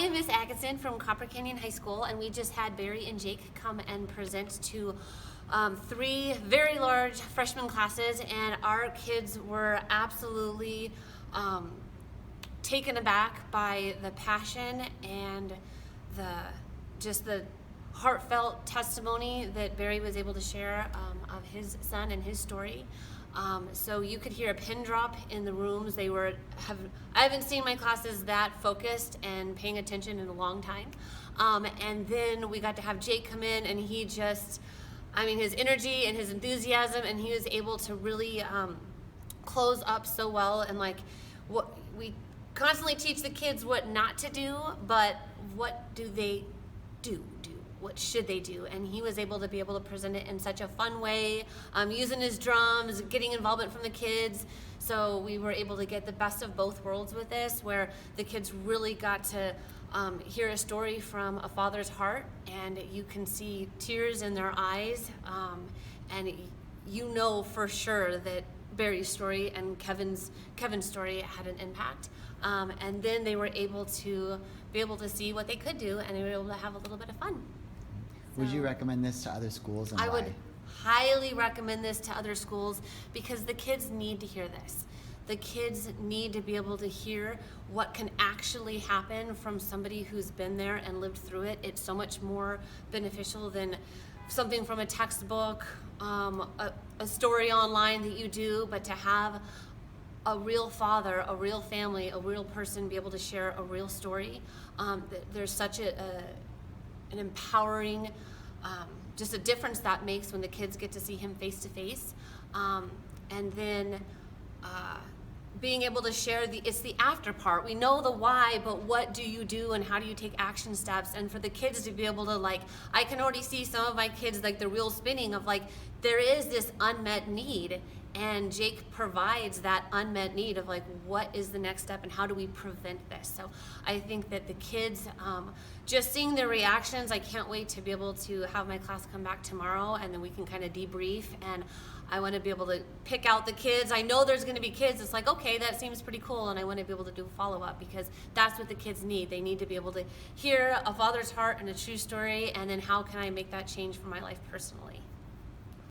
am Miss Atkinson from Copper Canyon High School, and we just had Barry and Jake come and present to 3 very large freshman classes, and our kids were absolutely taken aback by the passion and the heartfelt testimony that Barry was able to share of his son and his story. So you could hear a pin drop in the rooms. I haven't seen my classes that focused and paying attention in a long time. And then we got to have Jake come in, and he just, his energy and his enthusiasm, and he was able to really close up so well. And what we constantly teach the kids what not to do, but what do they do? What should they do? And he was able to present it in such a fun way, using his drums, getting involvement from the kids. So we were able to get the best of both worlds with this, where the kids really got to hear a story from a father's heart, and you can see tears in their eyes, and you know for sure that Barry's story and Kevin's story had an impact. And then they were able to see what they could do, and they were able to have a little bit of fun. Would you recommend this to other schools, and I why? would highly recommend this to other schools, because the kids need to hear this. The kids need to be able to hear what can actually happen from somebody who's been there and lived through it. It's so much more beneficial than something from a textbook, a story online that you do, but to have a real father, a real family, a real person be able to share a real story. There's such an empowering, just a difference that makes when the kids get to see him face to face. And then being able to share it's the after part. We know the why, but what do you do and how do you take action steps? And for the kids to be able to I can already see some of my kids, the wheel spinning of there is this unmet need, and Jake provides that unmet need of what is the next step and how do we prevent this? So I think that the kids, just seeing their reactions, I can't wait to be able to have my class come back tomorrow, and then we can kind of debrief, and I want to be able to pick out the kids. I know there's going to be kids, it's okay, that seems pretty cool, and I want to be able to do follow-up, because that's what the kids need. They need to be able to hear a father's heart and a true story, and then how can I make that change for my life personally.